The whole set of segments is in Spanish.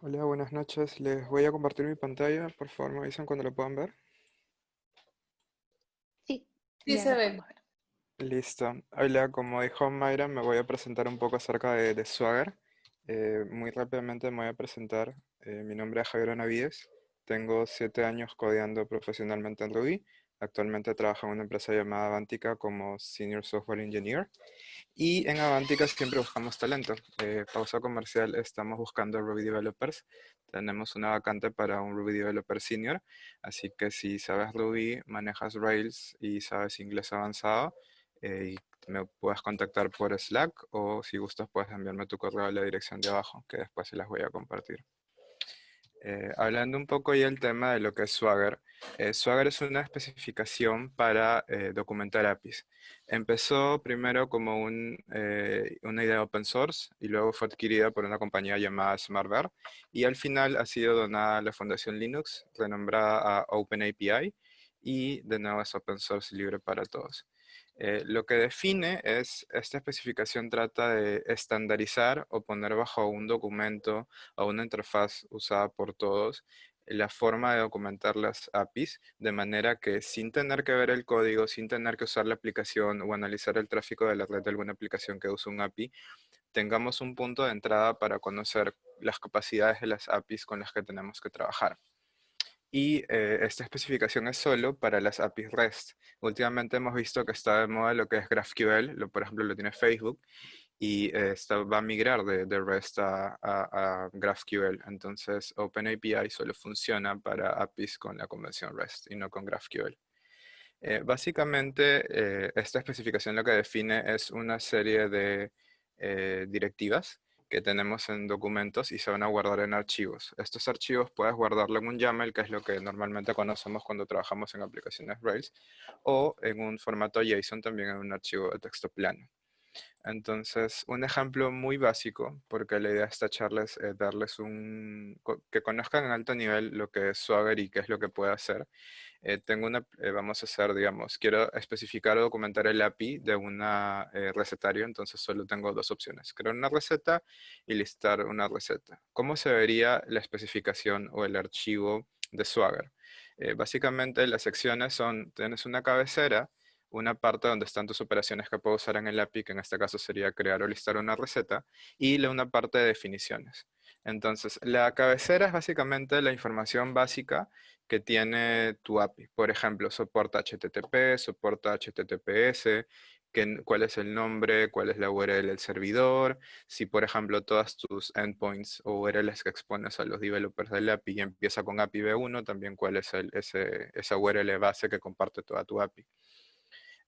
Hola, buenas noches. Les voy a compartir mi pantalla. Por favor, me avisan cuando lo puedan ver. Sí, Sí ya se lo ve. podemos ver. Listo. Hola, como dijo Mayra, me voy a presentar un poco acerca de Swagger. Muy rápidamente me voy a presentar. Mi nombre es Javier Navides. Tengo 7 años codeando profesionalmente en Ruby. Actualmente trabajo en una empresa llamada Avantika como Senior Software Engineer. Y en Avantika siempre buscamos talento. Pausa comercial, estamos buscando Ruby Developers. Tenemos una vacante para un Ruby Developer Senior. Así que si sabes Ruby, manejas Rails y sabes inglés avanzado, y me puedes contactar por Slack o si gustas puedes enviarme tu correo a la dirección de abajo, que después se las voy a compartir. Hablando un poco ya del tema de lo que es Swagger. Swagger es una especificación para documentar APIs. Empezó primero como una idea open source y luego fue adquirida por una compañía llamada SmartBear y al final ha sido donada a la Fundación Linux, renombrada a OpenAPI y de nuevo es open source y libre para todos. Lo que define es, esta especificación trata de estandarizar o poner bajo un documento a una interfaz usada por todos, la forma de documentar las APIs, de manera que sin tener que ver el código, sin tener que usar la aplicación o analizar el tráfico de la red de alguna aplicación que use un API, tengamos un punto de entrada para conocer las capacidades de las APIs con las que tenemos que trabajar. Y esta especificación es solo para las APIs REST. Últimamente hemos visto que está de moda lo que es GraphQL, por ejemplo lo tiene Facebook, y esta va a migrar de REST a GraphQL. Entonces, OpenAPI solo funciona para APIs con la convención REST y no con GraphQL. Básicamente, esta especificación lo que define es una serie de directivas que tenemos en documentos y se van a guardar en archivos. Estos archivos puedes guardarlo en un YAML, que es lo que normalmente conocemos cuando trabajamos en aplicaciones Rails, o en un formato JSON también en un archivo de texto plano. Entonces, un ejemplo muy básico, porque la idea de esta charla es darles que conozcan en alto nivel lo que es Swagger y qué es lo que puede hacer. Vamos a hacer, digamos, quiero especificar o documentar el API de una recetario, entonces solo tengo dos opciones, crear una receta y listar una receta. ¿Cómo se vería la especificación o el archivo de Swagger? Básicamente las secciones son, tienes una cabecera, una parte donde están tus operaciones que puedo usar en el API, que en este caso sería crear o listar una receta, y una parte de definiciones. Entonces, la cabecera es básicamente la información básica que tiene tu API. Por ejemplo, soporta HTTP, soporta HTTPS, cuál es el nombre, cuál es la URL del servidor, si por ejemplo todas tus endpoints o URLs que expones a los developers del API y empieza con API v1, también cuál es esa URL base que comparte toda tu API,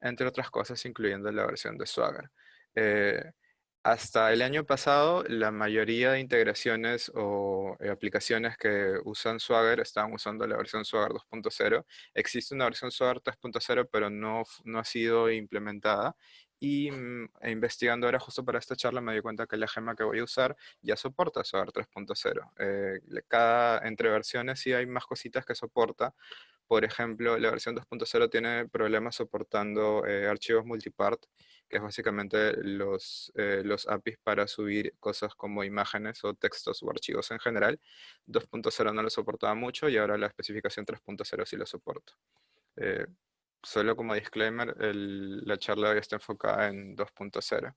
entre otras cosas, incluyendo la versión de Swagger. Eh, Hasta el año pasado, la mayoría de integraciones o aplicaciones que usan Swagger estaban usando la versión Swagger 2.0. Existe una versión Swagger 3.0, pero no ha sido implementada. Y investigando ahora justo para esta charla me di cuenta que la gema que voy a usar ya soporta Swagger 3.0. Entre versiones sí hay más cositas que soporta. Por ejemplo, la versión 2.0 tiene problemas soportando archivos multipart, que es básicamente los APIs para subir cosas como imágenes o textos o archivos en general. 2.0 no lo soportaba mucho y ahora la especificación 3.0 sí lo soporta. Eh, Solo como disclaimer, la charla hoy está enfocada en 2.0.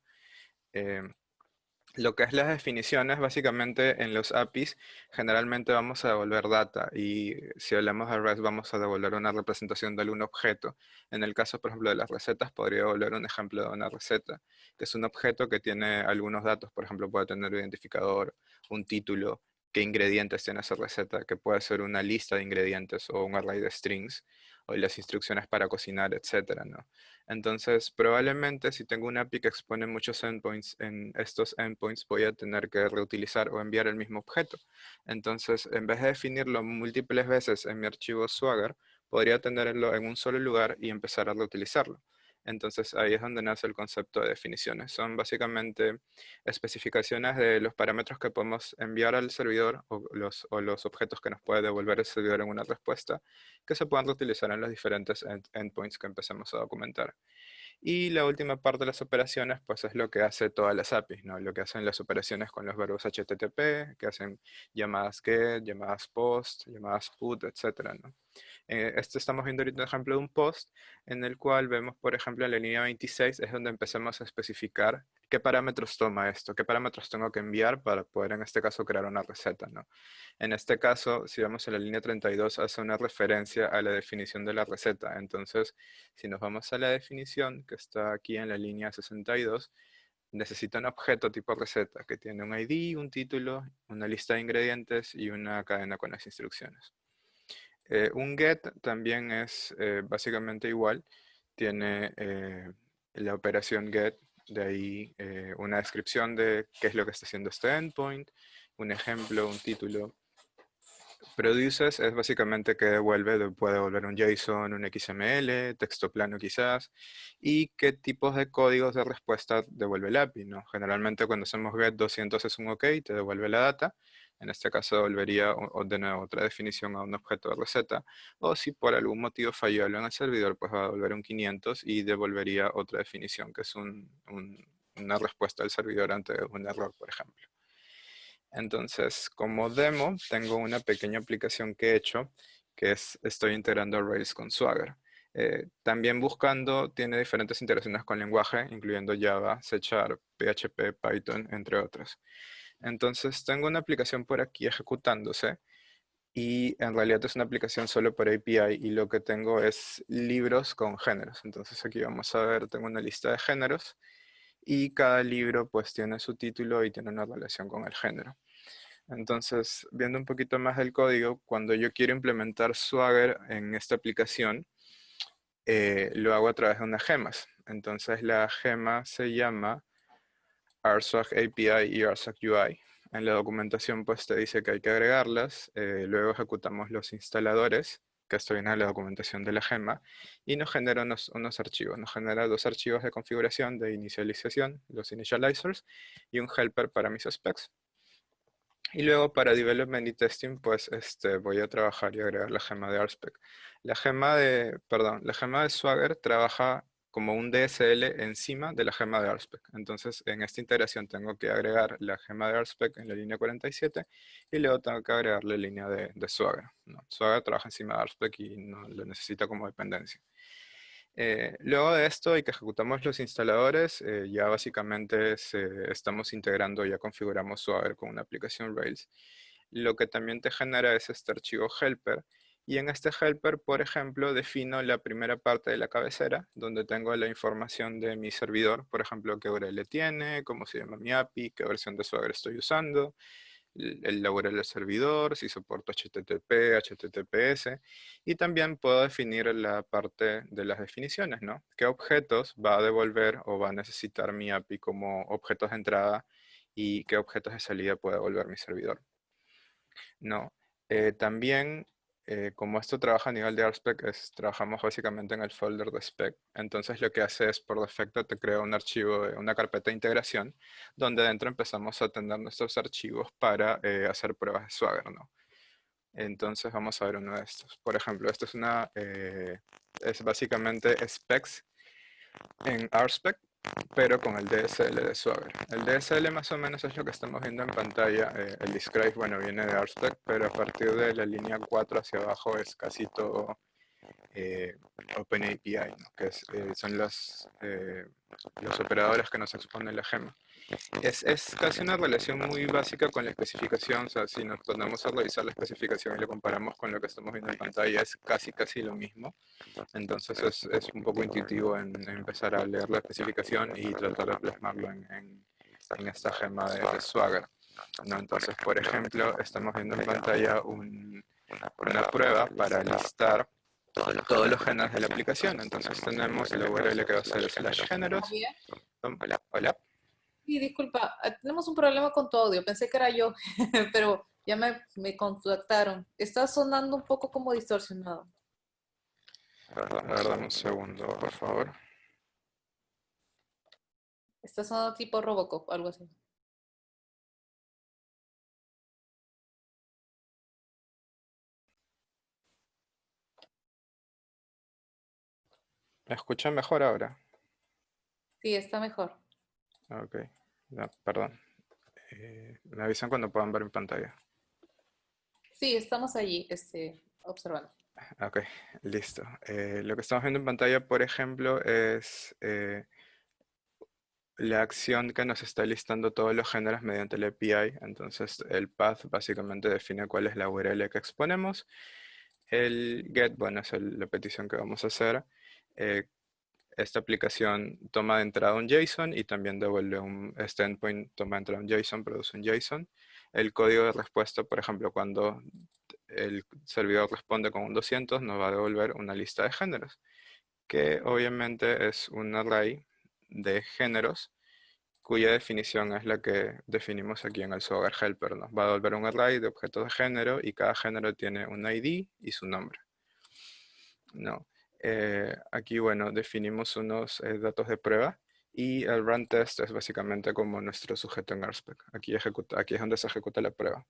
Lo que es las definiciones, básicamente en los APIs, generalmente vamos a devolver data y si hablamos de REST vamos a devolver una representación de algún objeto. En el caso, por ejemplo, de las recetas, podría devolver un ejemplo de una receta, que es un objeto que tiene algunos datos, por ejemplo, puede tener un identificador, un título, qué ingredientes tiene esa receta, que puede ser una lista de ingredientes o un array de strings, o las instrucciones para cocinar, etcétera, ¿no? Entonces, probablemente si tengo una API que expone muchos endpoints, en estos endpoints voy a tener que reutilizar o enviar el mismo objeto. Entonces, en vez de definirlo múltiples veces en mi archivo Swagger, podría tenerlo en un solo lugar y empezar a reutilizarlo. Entonces, ahí es donde nace el concepto de definiciones. Son básicamente especificaciones de los parámetros que podemos enviar al servidor o los objetos que nos puede devolver el servidor en una respuesta que se puedan reutilizar en los diferentes endpoints que empecemos a documentar. Y la última parte de las operaciones, pues es lo que hace todas las APIs, ¿no? Lo que hacen las operaciones con los verbos HTTP, que hacen llamadas GET, llamadas POST, llamadas PUT, etcétera, ¿no? Estamos viendo ahorita un ejemplo de un post en el cual vemos, por ejemplo, en la línea 26 es donde empezamos a especificar qué parámetros toma esto, qué parámetros tengo que enviar para poder en este caso crear una receta, ¿no? En este caso, si vamos a la línea 32, hace una referencia a la definición de la receta. Entonces, si nos vamos a la definición que está aquí en la línea 62, necesita un objeto tipo receta que tiene un ID, un título, una lista de ingredientes y una cadena con las instrucciones. Un get también es básicamente igual. Tiene la operación get, de ahí una descripción de qué es lo que está haciendo este endpoint, un ejemplo, un título. Produces es básicamente que puede devolver un JSON, un XML, texto plano quizás, y qué tipos de códigos de respuesta devuelve el API, ¿no? Generalmente cuando hacemos get 200 es un OK, te devuelve la data. En este caso devolvería de nuevo otra definición a un objeto de receta. O si por algún motivo falló algo en el servidor, pues va a devolver un 500 y devolvería otra definición, que es una respuesta del servidor ante un error, por ejemplo. Entonces, como demo, tengo una pequeña aplicación que he hecho, que estoy integrando Rails con Swagger. También buscando, tiene diferentes integraciones con lenguaje, incluyendo Java, C Sharp, PHP, Python, entre otros. Entonces, tengo una aplicación por aquí ejecutándose y en realidad es una aplicación solo por API y lo que tengo es libros con géneros. Entonces, aquí vamos a ver, tengo una lista de géneros y cada libro pues tiene su título y tiene una relación con el género. Entonces, viendo un poquito más del código, cuando yo quiero implementar Swagger en esta aplicación, lo hago a través de unas gemas. Entonces, la gema se llama RSwag API y RSwag UI. En la documentación, pues te dice que hay que agregarlas. Luego ejecutamos los instaladores, que esto viene en la documentación de la gema, y nos genera unos archivos. Nos genera dos archivos de configuración, de inicialización, los initializers, y un helper para mis specs. Y luego para development y testing, pues voy a trabajar y agregar la gema de RSpec. La gema de Swagger trabaja como un DSL encima de la gema de RSpec. Entonces, en esta integración tengo que agregar la gema de RSpec en la línea 47 y luego tengo que agregar la línea de Swagger, ¿no? Swagger trabaja encima de RSpec y no lo necesita como dependencia. Luego de esto y que ejecutamos los instaladores, ya básicamente estamos integrando, ya configuramos Swagger con una aplicación Rails. Lo que también te genera es este archivo helper. Y en este helper, por ejemplo, defino la primera parte de la cabecera, donde tengo la información de mi servidor, por ejemplo, qué URL tiene, cómo se llama mi API, qué versión de Swagger estoy usando, el URL del servidor, si soporto HTTP, HTTPS, y también puedo definir la parte de las definiciones, ¿no? ¿Qué objetos va a devolver o va a necesitar mi API como objetos de entrada y qué objetos de salida puede devolver mi servidor? No. También, como esto trabaja a nivel de RSpec, trabajamos básicamente en el folder de spec. Entonces lo que hace es, por defecto, te crea un archivo, una carpeta de integración, donde dentro empezamos a tener nuestros archivos para hacer pruebas de Swagger, ¿no? Entonces vamos a ver uno de estos. Por ejemplo, esto es básicamente specs en RSpec, pero con el DSL de Swagger. El DSL más o menos es lo que estamos viendo en pantalla. El describe, bueno, viene de RSpec, pero a partir de la línea 4 hacia abajo es casi todo OpenAPI, ¿no? Que son los operadores que nos exponen la gema. Es casi una relación muy básica con la especificación, o sea, si nos ponemos a revisar la especificación y lo comparamos con lo que estamos viendo en pantalla, es casi lo mismo. Entonces es un poco intuitivo en empezar a leer la especificación y tratar de plasmarlo en esta gema de Swagger, ¿no? Entonces, por ejemplo, estamos viendo en pantalla una prueba para listar todos los géneros de la aplicación. Entonces tenemos la URL que va a ser /géneros. Javier, Hola, hola. sí, disculpa, tenemos un problema con tu audio. Pensé que era yo, pero ya me contactaron. Está sonando un poco como distorsionado. A ver, dame un segundo, por favor. Está sonando tipo Robocop, algo así. ¿Me escuchan mejor ahora? Sí, está mejor. Ok, no, perdón. Me avisan cuando puedan ver mi pantalla. Sí, estamos allí, observando. Ok, listo. Lo que estamos viendo en pantalla, por ejemplo, es la acción que nos está listando todos los géneros mediante el API. Entonces, el path básicamente define cuál es la URL que exponemos. El get, bueno, es la petición que vamos a hacer. Eh, Esta aplicación toma de entrada un JSON y también devuelve este endpoint toma de entrada un JSON, produce un JSON. El código de respuesta, por ejemplo, cuando el servidor responde con un 200, nos va a devolver una lista de géneros, que obviamente es un array de géneros cuya definición es la que definimos aquí en el Swagger Helper. Nos va a devolver un array de objetos de género y cada género tiene un ID y su nombre. No. Aquí, bueno, definimos unos datos de prueba y el run test es básicamente como nuestro sujeto en RSpec. Aquí es donde se ejecuta la prueba.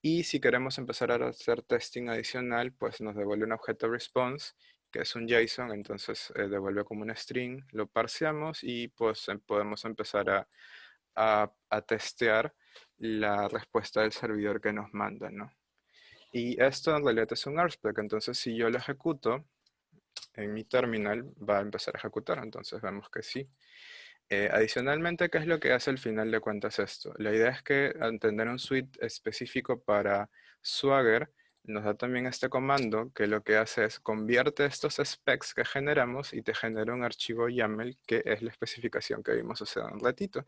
Y si queremos empezar a hacer testing adicional, pues nos devuelve un objeto response, que es un JSON, entonces devuelve como un string, lo parseamos y pues podemos empezar a testear la respuesta del servidor que nos manda, ¿no? Y esto en realidad es un RSpec, entonces si yo lo ejecuto, en mi terminal va a empezar a ejecutar, entonces vemos que sí. Adicionalmente, ¿qué es lo que hace al final de cuentas esto? La idea es que al tener un suite específico para Swagger, nos da también este comando que lo que hace es convierte estos specs que generamos y te genera un archivo YAML que es la especificación que vimos hace un ratito,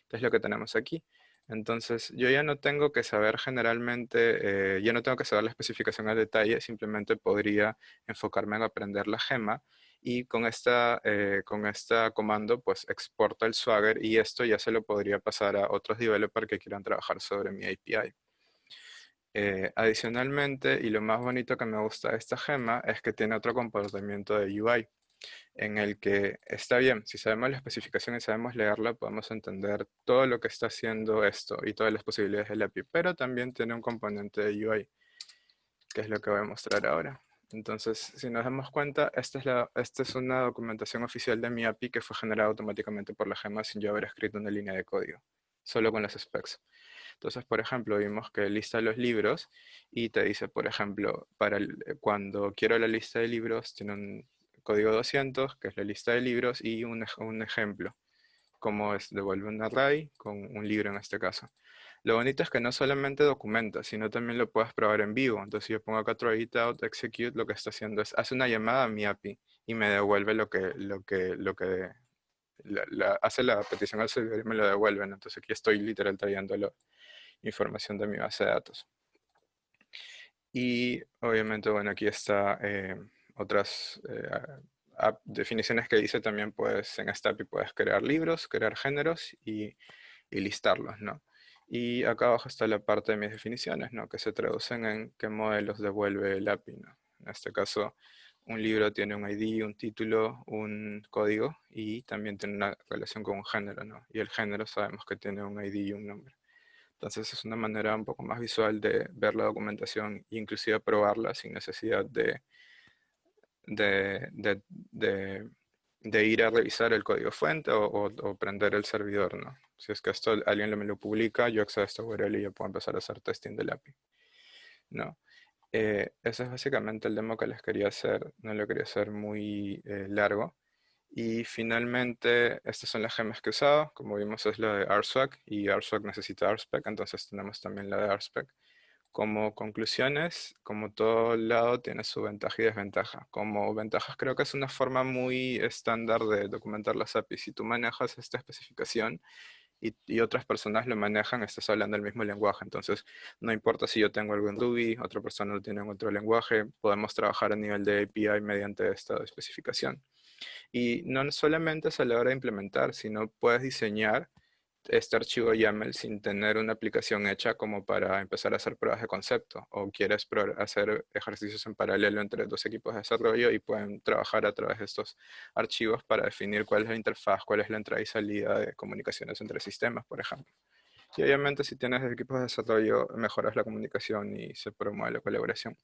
que es lo que tenemos aquí. Entonces, yo ya no tengo que saber generalmente, ya no tengo que saber la especificación al detalle, simplemente podría enfocarme en aprender la gema y con esta comando pues exporta el Swagger y esto ya se lo podría pasar a otros developers que quieran trabajar sobre mi API. Adicionalmente, y lo más bonito que me gusta de esta gema es que tiene otro comportamiento de UI, en el que está bien, si sabemos la especificación y sabemos leerla, podemos entender todo lo que está haciendo esto y todas las posibilidades del API, pero también tiene un componente de UI, que es lo que voy a mostrar ahora. Entonces, si nos damos cuenta, esta es una documentación oficial de mi API que fue generada automáticamente por la gema sin yo haber escrito una línea de código, solo con las specs. Entonces, por ejemplo, vimos que lista los libros y te dice, por ejemplo, cuando quiero la lista de libros, tiene un código 200, que es la lista de libros, y un ejemplo, como es devuelve un array con un libro en este caso. Lo bonito es que no solamente documenta, sino también lo puedes probar en vivo. Entonces, si yo pongo acá try it out, execute, lo que está haciendo es, hace una llamada a mi API y me devuelve hace la petición al servidor y me lo devuelven. Entonces, aquí estoy literal trayendo información de mi base de datos. Y obviamente, bueno, aquí está otras definiciones que dice también, pues en esta API puedes crear libros, crear géneros y listarlos, ¿no? Y acá abajo está la parte de mis definiciones, ¿no? Que se traducen en qué modelos devuelve el API, ¿no? En este caso, un libro tiene un ID, un título, un código y también tiene una relación con un género, ¿no? Y el género sabemos que tiene un ID y un nombre. Entonces es una manera un poco más visual de ver la documentación e inclusive probarla sin necesidad de, de- de- de ir a revisar el código fuente o prender el servidor, ¿no? Si es que esto alguien me lo publica, yo accedo a esta URL y yo puedo empezar a hacer testing del API, ¿no? Ese es básicamente el demo que les quería hacer, no lo quería hacer muy largo. Y finalmente, estas son las gemas que he usado. Como vimos, es la de RSwag y RSwag necesita RSpec, entonces tenemos también la de RSpec. Como conclusiones, como todo lado tiene su ventaja y desventaja. Como ventajas creo que es una forma muy estándar de documentar las APIs. Si tú manejas esta especificación y otras personas lo manejan, estás hablando el mismo lenguaje. Entonces, no importa si yo tengo algo en Ruby, otra persona lo tiene en otro lenguaje, podemos trabajar a nivel de API mediante esta especificación. Y no solamente es a la hora de implementar, sino puedes diseñar este archivo YAML sin tener una aplicación hecha como para empezar a hacer pruebas de concepto o quieres hacer ejercicios en paralelo entre dos equipos de desarrollo y pueden trabajar a través de estos archivos para definir cuál es la interfaz, cuál es la entrada y salida de comunicaciones entre sistemas, por ejemplo. Y obviamente si tienes equipos de desarrollo mejoras la comunicación y se promueve la colaboración.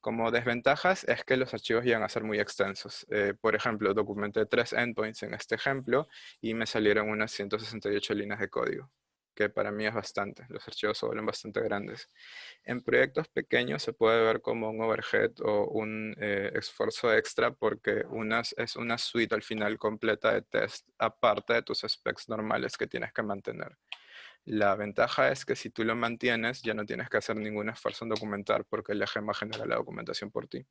Como desventajas es que los archivos llegan a ser muy extensos. Por ejemplo, documenté 3 endpoints en este ejemplo y me salieron unas 168 líneas de código, que para mí es bastante. Los archivos se vuelven bastante grandes. En proyectos pequeños se puede ver como un overhead o un esfuerzo extra porque es una suite al final completa de test, aparte de tus specs normales que tienes que mantener. La ventaja es que si tú lo mantienes, ya no tienes que hacer ningún esfuerzo en documentar porque el EGMA genera la documentación por ti.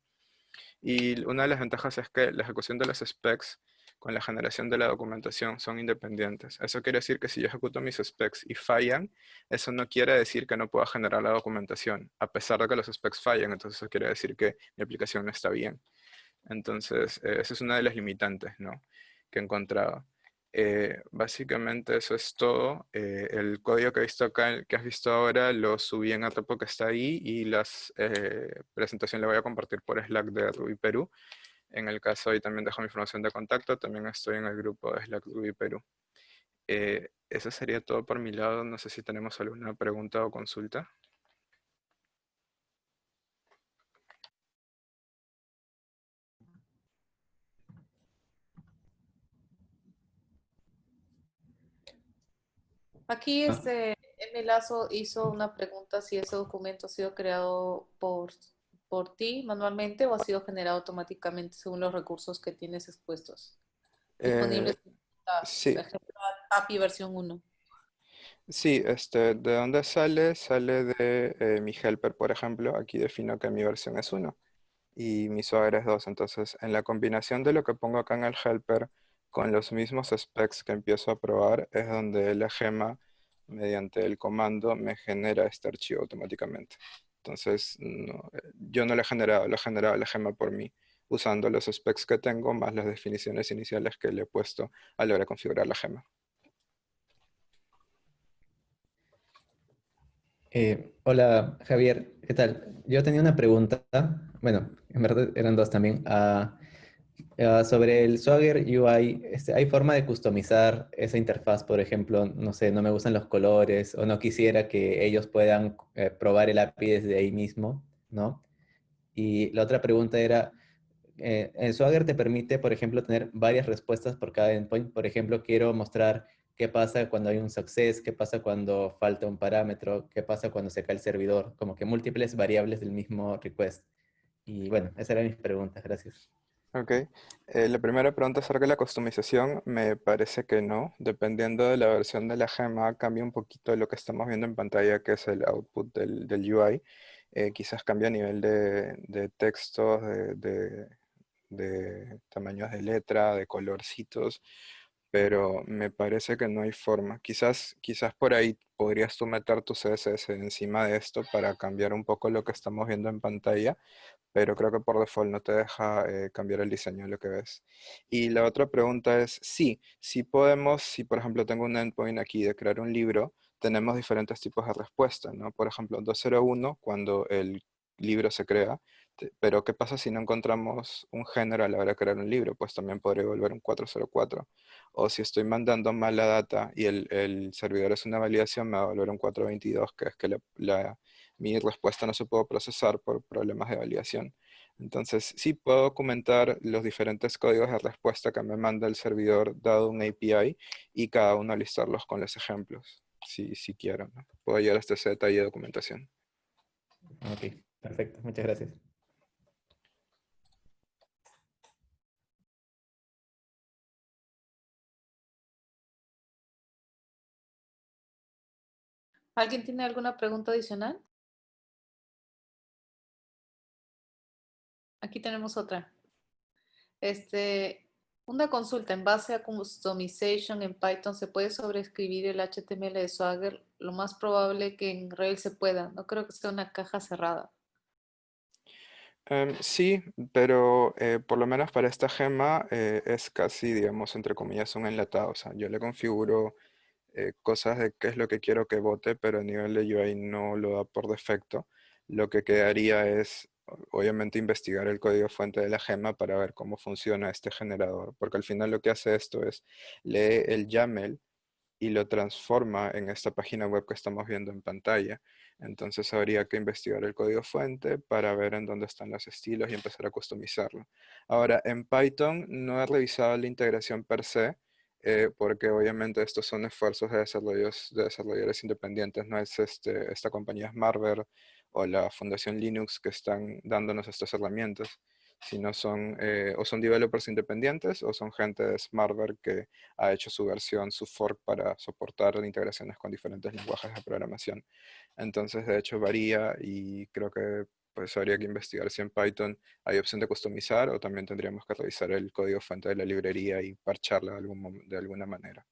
Y una de las ventajas es que la ejecución de los specs con la generación de la documentación son independientes. Eso quiere decir que si yo ejecuto mis specs y fallan, eso no quiere decir que no pueda generar la documentación, a pesar de que los specs fallan. Entonces eso quiere decir que mi aplicación no está bien. Entonces, esa es una de las limitantes, ¿no?, que he encontrado. Básicamente eso es todo. El código que, he visto acá, que has visto ahora lo subí en el repo que está ahí y las presentación la voy a compartir por Slack de Ruby Perú. En el caso ahí también dejo mi información de contacto, también estoy en el grupo de Slack Ruby Perú. Eso sería todo por mi lado. No sé si tenemos alguna pregunta o consulta. Aquí Ah, M. Lazo hizo una pregunta si ese documento ha sido creado por ti manualmente o ha sido generado automáticamente según los recursos que tienes expuestos. Eh, Disponibles, por sí, ejemplo, API versión 1. sí, ¿de dónde sale? Sale de mi helper, por ejemplo. Aquí defino que mi versión es 1 y mi swagger es 2. Entonces, en la combinación de lo que pongo acá en el helper con los mismos specs que empiezo a probar, es donde la gema, mediante el comando, me genera este archivo automáticamente. Entonces, yo no lo he generado la gema por mí, usando los specs que tengo más las definiciones iniciales que le he puesto a la hora de configurar la gema. Hola Javier, ¿qué tal? Yo tenía una pregunta, bueno, en verdad eran dos también, sobre el Swagger UI. ¿Hay forma de customizar esa interfaz? Por ejemplo, no sé, no me gustan los colores o no quisiera que ellos puedan probar el API desde ahí mismo, ¿no? Y la otra pregunta era, el Swagger te permite, por ejemplo, tener varias respuestas por cada endpoint. Por ejemplo, quiero mostrar qué pasa cuando hay un success, qué pasa cuando falta un parámetro, qué pasa cuando se cae el servidor, como que múltiples variables del mismo request. Y bueno, esas eran mis preguntas. Gracias. Ok. La primera pregunta acerca de la customización, me parece que no. Dependiendo de la versión de la gema, cambia un poquito lo que estamos viendo en pantalla, que es el output del UI. Quizás cambia a nivel de textos, de tamaños de letra, de colorcitos, pero me parece que no hay forma. Quizás por ahí podrías tú meter tu CSS encima de esto para cambiar un poco lo que estamos viendo en pantalla, pero creo que por default no te deja cambiar el diseño de lo que ves. Y la otra pregunta es, sí podemos, si por ejemplo tengo un endpoint aquí de crear un libro, tenemos diferentes tipos de respuesta, ¿no? Por ejemplo, 201 cuando el libro se crea, pero ¿qué pasa si no encontramos un género a la hora de crear un libro? Pues también podría volver un 404. O si estoy mandando mala data y el servidor es una validación, me va a volver un 422, que es que mi respuesta no se puede procesar por problemas de validación. Entonces, sí puedo documentar los diferentes códigos de respuesta que me manda el servidor dado un API y cada uno listarlos con los ejemplos, si quiero, ¿no? Puedo llegar hasta ese detalle de documentación. Ok, perfecto. Muchas gracias. ¿Alguien tiene alguna pregunta adicional? Aquí tenemos otra. Este, una consulta, en base a customization en Python, ¿se puede sobreescribir el HTML de Swagger? Lo más probable que en Rails se pueda. No creo que sea una caja cerrada. Sí, pero por lo menos para esta gema es casi, digamos, entre comillas, un enlatado. O sea, yo le configuro cosas de qué es lo que quiero que vote, pero a nivel de UI no lo da por defecto. Lo que quedaría es, obviamente, investigar el código fuente de la gema para ver cómo funciona este generador, porque al final lo que hace esto es lee el YAML y lo transforma en esta página web que estamos viendo en pantalla. Entonces habría que investigar el código fuente para ver en dónde están los estilos y empezar a customizarlo. Ahora, en Python no he revisado la integración per se, porque obviamente estos son esfuerzos de desarrolladores independientes, no es esta compañía Smartware o la Fundación Linux que están dándonos estas herramientas, sino o son developers independientes o son gente de Smartware que ha hecho su versión, su fork para soportar integraciones con diferentes lenguajes de programación. Entonces, de hecho, varía y creo que pues habría que investigar si en Python hay opción de customizar o también tendríamos que revisar el código fuente de la librería y parcharla de alguna manera.